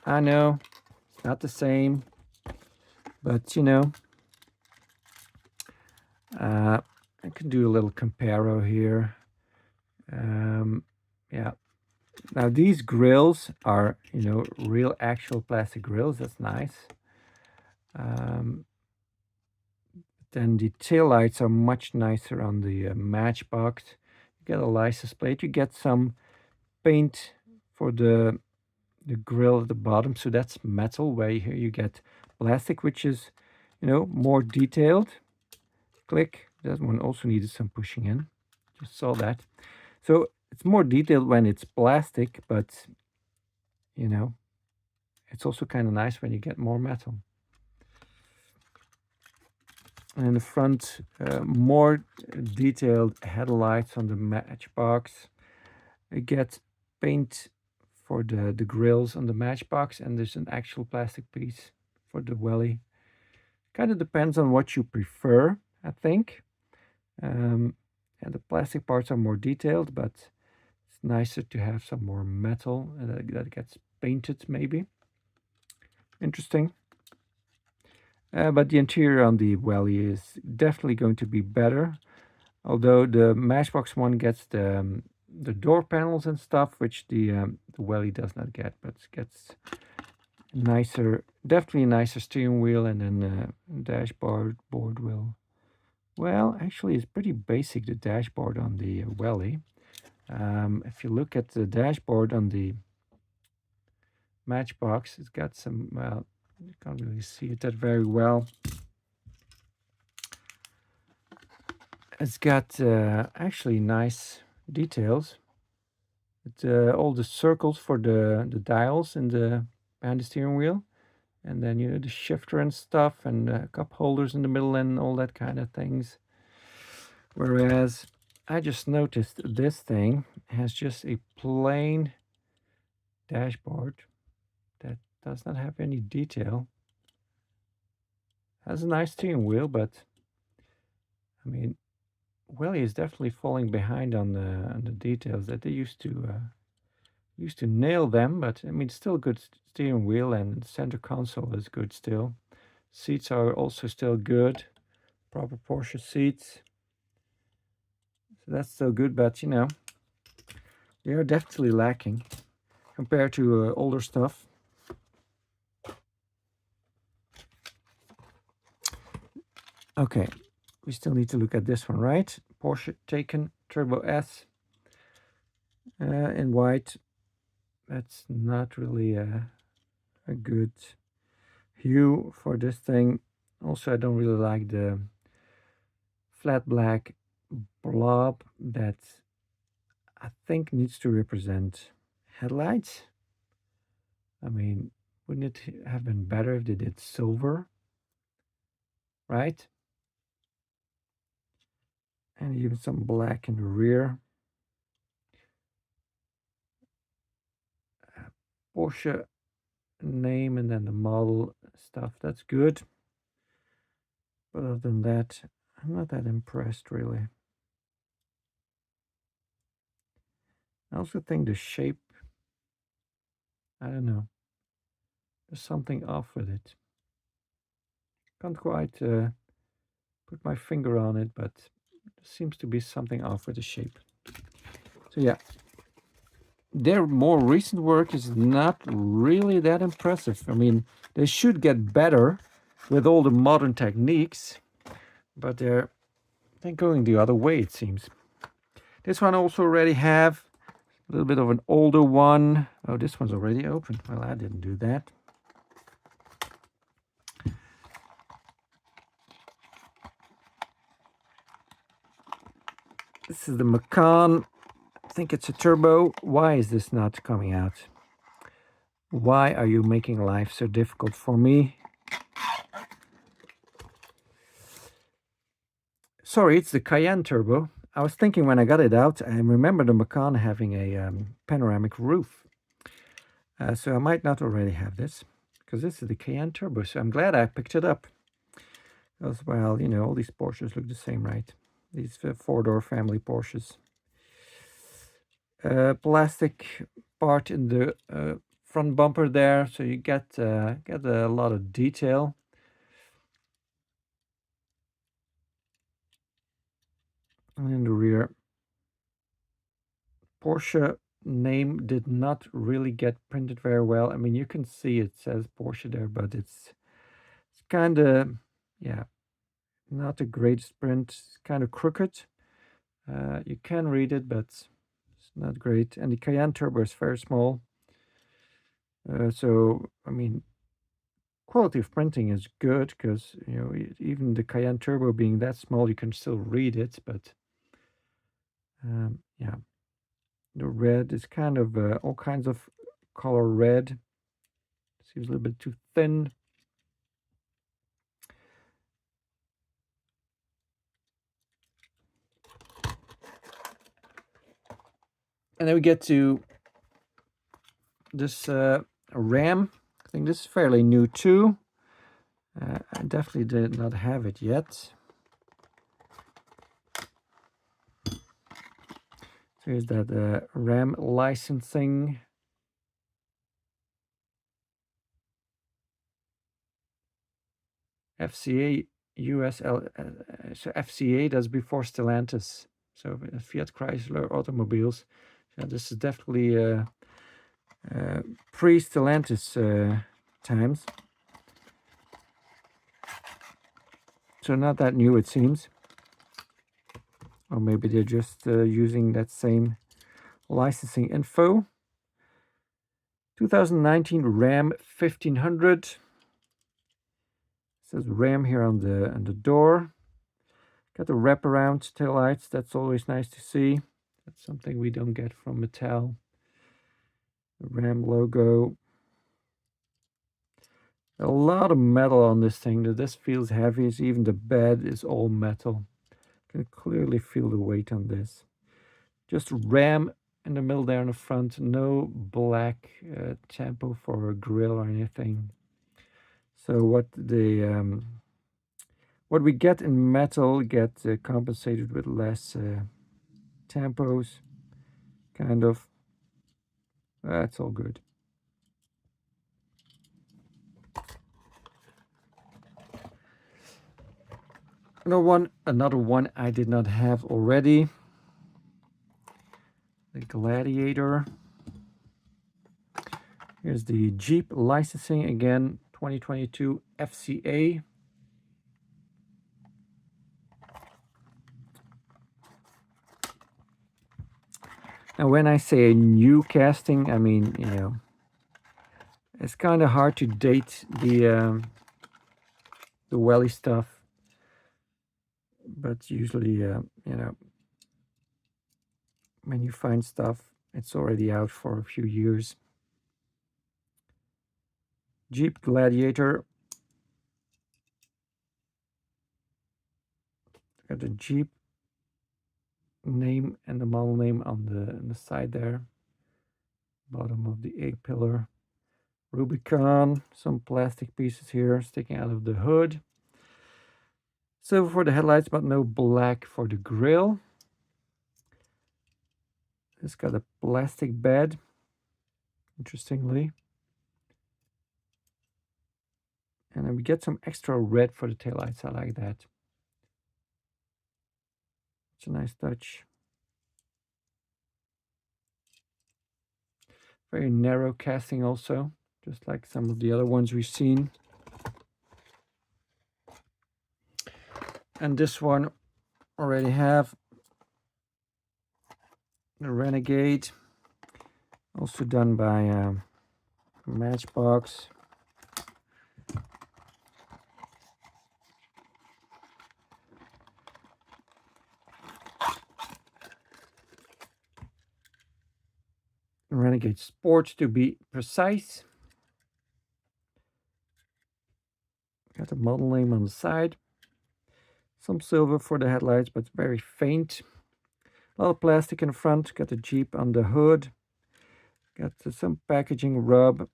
Speaker 1: I know, it's not the same, but you know, I can do a little comparo here. Yeah. Now these grills are, you know, real actual plastic grills. That's nice. Then the tail lights are much nicer on the Matchbox. You get a license plate. You get some paint for the grill at the bottom, so that's metal, where here you get plastic, which is, you know, more detailed. Click. That one also needed some pushing in. Just saw that. So it's more detailed when it's plastic, but you know, it's also kind of nice when you get more metal. And in the front, more detailed headlights on the Matchbox. You get paint for the grills on the Matchbox, and there's an actual plastic piece for the Welly. Kind of depends on what you prefer, I think. And the plastic parts are more detailed, but it's nicer to have some more metal that gets painted, maybe. Interesting. But the interior on the Welly is definitely going to be better. Although the Matchbox one gets the door panels and stuff, which the Welly does not get, but gets nicer, definitely a nicer steering wheel, and then dashboard will. Well, actually, it's pretty basic, the dashboard on the Welly. If you look at the dashboard on the Matchbox, it's got some, well, you can't really see it that very well. It's got actually nice details. It's all the circles for the dials in the behind the steering wheel, and then, you know, the shifter and stuff, and cup holders in the middle and all that kind of things. Whereas I just noticed this thing has just a plain dashboard that does not have any detail. Has a nice steering wheel, but I mean, Welly is definitely falling behind on the details that they used to nail them. But I mean, still good steering wheel, and the center console is good still. Seats are also still good, proper Porsche seats. So that's still good, but you know, they are definitely lacking compared to older stuff. Okay, we still need to look at this one, right? Porsche Taycan Turbo S in white. That's not really a good hue for this thing. Also, I don't really like the flat black blob that I think needs to represent headlights. I mean, wouldn't it have been better if they did silver, right? And even some black in the rear. Porsche name and then the model stuff, that's good. But other than that, I'm not that impressed, really. I also think the shape, I don't know, there's something off with it. Can't quite put my finger on it, but there seems to be something off with the shape. So yeah, their more recent work is not really that impressive. I mean, they should get better with all the modern techniques, but they're going the other way, it seems. This one also already have a little bit of an older one. Oh, this one's already open. Well, I didn't do that. This is the Macan. I think it's a turbo. Why is this not coming out? Why are you making life so difficult for me? Sorry, it's the Cayenne turbo. I was thinking when I got it out, I remember the Macan having a panoramic roof. So I might not already have this, because this is the Cayenne turbo. So I'm glad I picked it up. Because, well, you know, all these Porsches look the same, right? These four-door family Porsches. Plastic part in the front bumper there, so you get a lot of detail. And in the rear, Porsche name did not really get printed very well. I mean, you can see it says Porsche there, but it's kind of, yeah, not the greatest print. It's kind of crooked. You can read it, but it's not great. And the Cayenne turbo is very small. So, I mean, quality of printing is good because, you know, even the Cayenne turbo being that small, you can still read it. But yeah, the red is kind of all kinds of color red. Seems a little bit too thin. And then we get to this RAM. I think this is fairly new too. I definitely did not have it yet. So here's that RAM licensing. FCA USL. So FCA, that's before Stellantis. So Fiat Chrysler Automobiles. So this is definitely pre-Stellantis times. So not that new, it seems. Or maybe they're just using that same licensing info. 2019 Ram 1500. It says Ram here on the door. Got the wraparound taillights. That's always nice to see. That's something we don't get from Mattel. The Ram logo. A lot of metal on this thing. This feels heavy. Even the bed is all metal. You can clearly feel the weight on this. Just Ram in the middle there in the front. No black tempo for a grill or anything. So what we get in metal get compensated with less tempos, kind of. That's all good. Another one I did not have already. The Gladiator. Here's the Jeep licensing again, 2022 FCA. And when I say a new casting, I mean, you know, it's kind of hard to date the Welly stuff. But usually, you know, when you find stuff, it's already out for a few years. Jeep Gladiator. Got the Jeep name and the model name on the side there. Bottom of the A-pillar. Rubicon. Some plastic pieces here sticking out of the hood. Silver for the headlights, but no black for the grille. It's got a plastic bed, interestingly. And then we get some extra red for the taillights. I like that. It's a nice touch. Very narrow casting also, just like some of the other ones we've seen. And this one already have the Renegade, also done by Matchbox. Renegade Sport to be precise. Got the model name on the side. Some silver for the headlights, but very faint. A lot of plastic in front. Got the Jeep on the hood. Got some packaging rub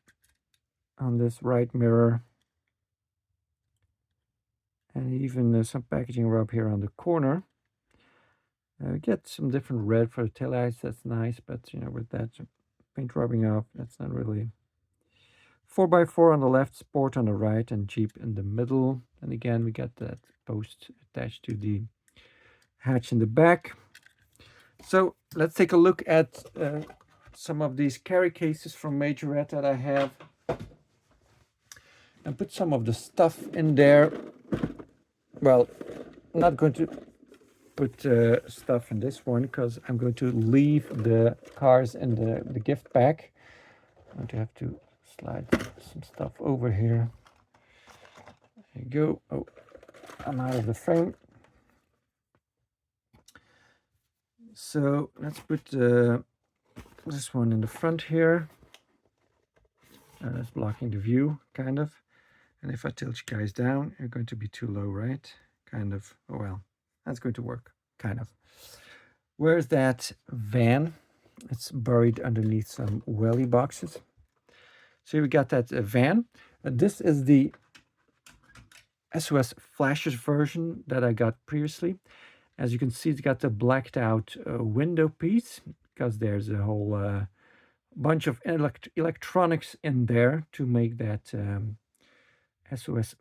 Speaker 1: on this right mirror. And even some packaging rub here on the corner. Get some different red for the taillights. That's nice, but you know, with that paint rubbing off, that's not really. 4x4 on the left, Sport on the right, and Jeep in the middle. And again, we got that post attached to the hatch in the back. So let's take a look at some of these carry cases from Majorette that I have. And put some of the stuff in there. Well, I'm not going to put stuff in this one because I'm going to leave the cars in the gift bag. I'm going to have to slide some stuff over here. There you go. Oh, I'm out of the frame. So let's put this one in the front here. It's blocking the view, kind of. And if I tilt you guys down, you're going to be too low, right? Kind of. Oh, well, that's going to work, kind of. Where's that van? It's buried underneath some Welly boxes. So we got that van. This is the SOS flashes version that I got previously. As you can see, it's got the blacked out window piece because there's a whole bunch of electronics in there to make that SOS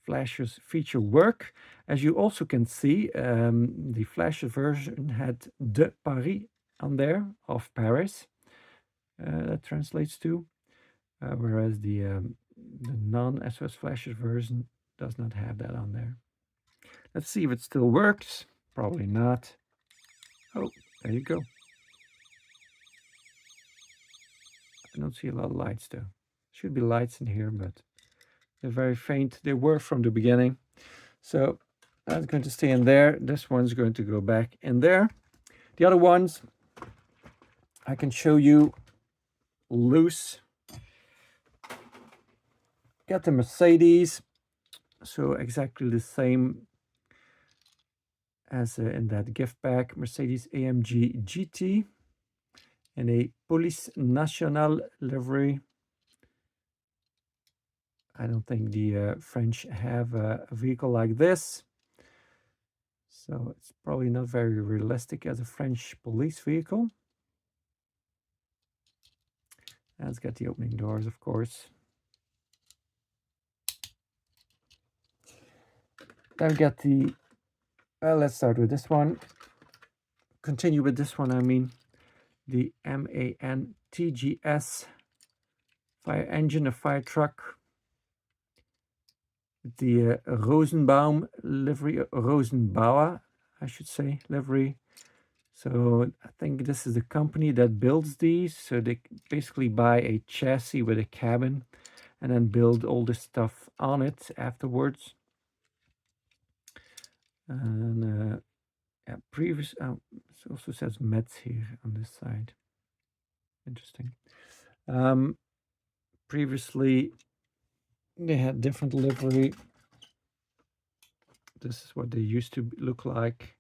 Speaker 1: flashes feature work. As you also can see, the flashes version had de Paris on there, of Paris, that translates to, whereas the non-SOS flashes version does not have that on there. Let's see if it still works. Probably not. Oh, there you go. I don't see a lot of lights though. Should be lights in here, but they're very faint. They were from the beginning. So that's going to stay in there. This one's going to go back in there. The other ones I can show you loose. Got the Mercedes. So exactly the same as in that gift bag. Mercedes AMG GT and a Police Nationale livery. I don't think the French have a vehicle like this. So it's probably not very realistic as a French police vehicle. And it's got the opening doors, of course. Then we got the, let's start with this one. Continue with this one, I mean. The MAN TGS fire engine, a fire truck. The Rosenbaum livery, Rosenbauer, I should say, livery. So I think this is the company that builds these. So they basically buy a chassis with a cabin and then build all this stuff on it afterwards. And yeah, previous, it also says Metz here on this side. Interesting. Previously, they had different livery. This is what they used to look like.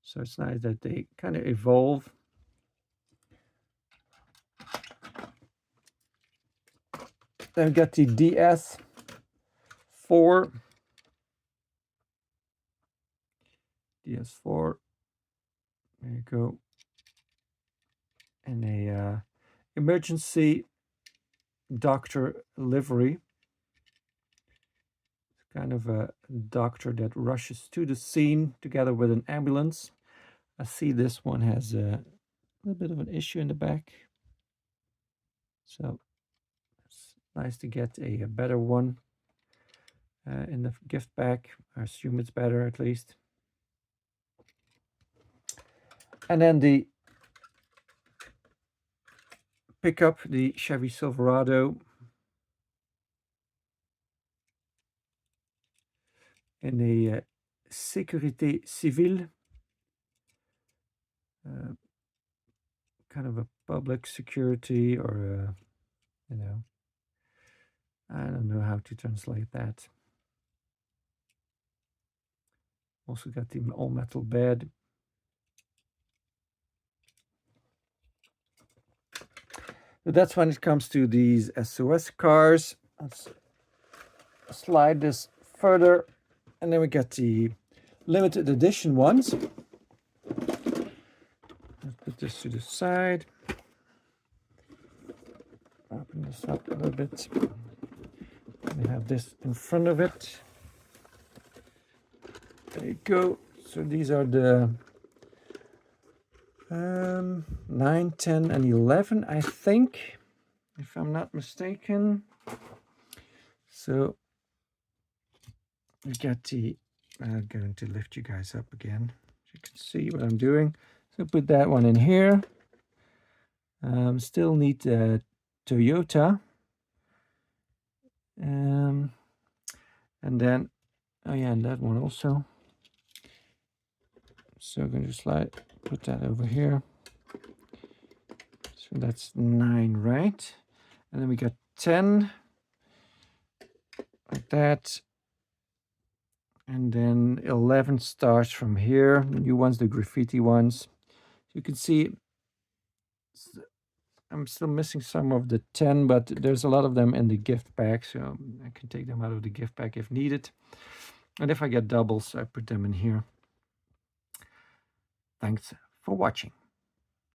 Speaker 1: So it's nice that they kind of evolve. Then we got the DS4. DS4. There you go. And a emergency doctor livery. It's kind of a doctor that rushes to the scene together with an ambulance. I see this one has a little bit of an issue in the back. So it's nice to get a better one in the gift bag. I assume it's better at least. And then the pickup, the Chevy Silverado. In a Sécurité Civile. Kind of a public security or, you know, I don't know how to translate that. Also got the all metal bed. But that's when it comes to these SOS cars. Let's slide this further. And then we got the limited edition ones. Let's put this to the side. Open this up a little bit. We have this in front of it. There you go. So these are the 9, 10, and 11, I think, if I'm not mistaken. So we got the I'm going to lift you guys up again so you can see what I'm doing. So put that one in here. Still need Toyota. And then, oh yeah, and that one also. So I'm going to put that over here. So that's 9, right? And then we got 10, like that. And then 11 starts from here. The new ones, the graffiti ones. You can see I'm still missing some of the 10, but there's a lot of them in the gift pack, so I can take them out of the gift pack if needed. And if I get doubles, I put them in here. Thanks for watching.